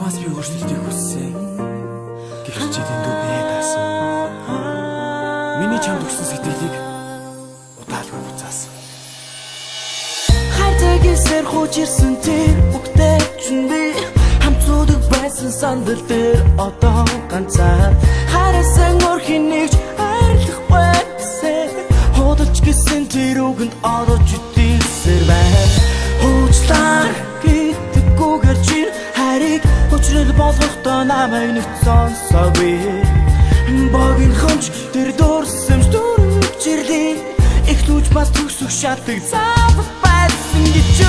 чамаас би өөрчлөлтийг хүссэн. Гэхдээ чи дэндүү бие даасан. Миний чамд өгсөн сэтгэлийг удаалгүй буцаасан. Хайртай гэсээр хууч ирсэн тэр бүгдээ чинь би хамтсуудаг байсан сандал дээр одоо ганцаар харасан өрхийн нэгж арилах байсан. Худалч гисэн тэр үгэнд орож идэлсээр байна. Хуучлаар гэдэггүйгээр чи харийг хүчрэл болгохдоо намайг нэг сонсоо би. Богийн хонч тэр дуурсамж дөрөвчрлээ. Их лүүж бас төгсөх шатыг цаав байсан гэж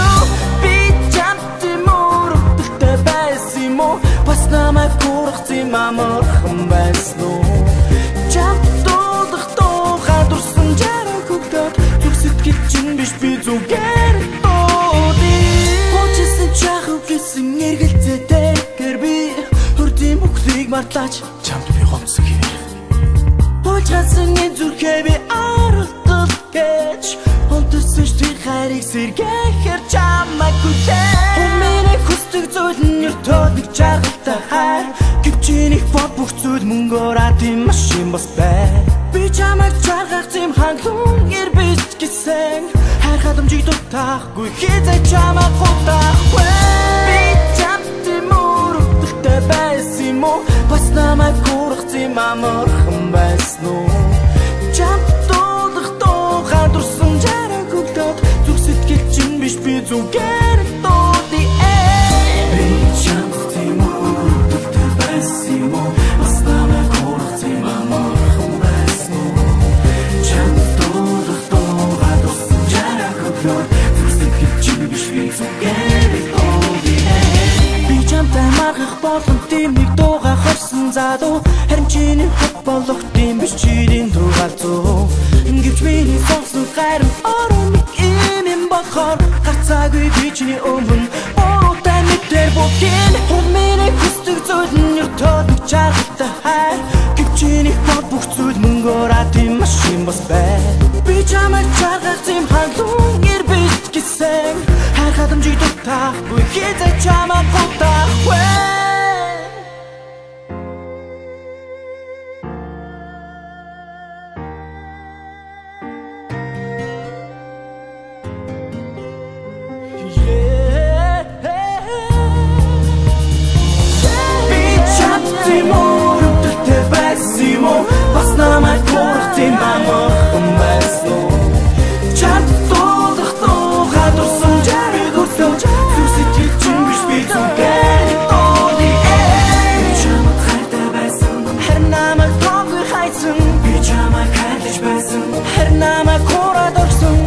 би чамд мөрөгдөлтэй байсан юм уу? Бас намайг гургацсан амархан байсан уу? Чамд дуудах тухай дурсан жараа хөгдөд зүг сэтгэл чинь биш би зүгээр дуудъя. Хочсон чахав гэсэн эргэлзээтэйгээр би хөрдийн бүхлийг мартаач Чамд би гомцсон хэр. Хочсон энэ зүрхээ би аралдал гэж онтөрсөн тэр хайрыг сэргээхэр чамайг хүлээ. Хүмүүний хүсдэг зүйл нь өртөөд нэг жаргалтай хайр. Гэвчиних бод бүх зүйл мөнгөөраа тийм машин бас бай. Би чамайг жаргах тийм хангалуун ирбэж гэсэн хайр хадамжиг дутаахгүй хизээ чамайг гутаахгүй. Би чамд мөрөгдөлтэй байсан юм уу? Бас намайг гургацсан амархан байсан уу? Чамд дуудах тухай дурсан жараа хөгдөд зүг сэтгэл чинь биш би зүгээр дуудъя. Би чамд мөрөгдөлтэй байсан юм уу? Бас намайг гургацсан амархан байсан уу? Чамд дуудах тухай дурсан жараа хөгдөд зүг сэтгэл чинь биш би зүгээр дуудъя. Би чамтай маргах болгон тийм нэг дууга хорсон задуу. Харин чиний хот болох тийм биш чиний дуугаалцуу. Гэвч миний сонсон хайрам орон юм бохор гацаагүй би чиний өмнө буруутай мэдэр бүхэн. Хүмүүний хүсдэг зүйл нь өртөөд нэг жаргалтай хайр. Гэвч чиний хот бүх зүйл мөнгөөраа тийм машин бас бай. Би чамайг жаргах тийм хангалуун ирбэж гэсэн хайр хадамжиг дутаахгүй хизээ чамайг гутаахгүй. Бас намайг гургацсан амархан байсан уу? Чамд дуудах тухай дурсан жаргал хөгдөд зүг сэтгэл чинь биш би зүгээр дуудъя. Би чамд хайртай байсан. Харин намайг тоогүй хайсан. Би чамайг хайрлаж байсан. Харин намайг хураад орсон.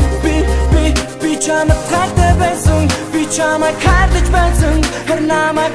Би чамд хайртай байсан. Би чамайг хайрлаж байсан. Харин намайг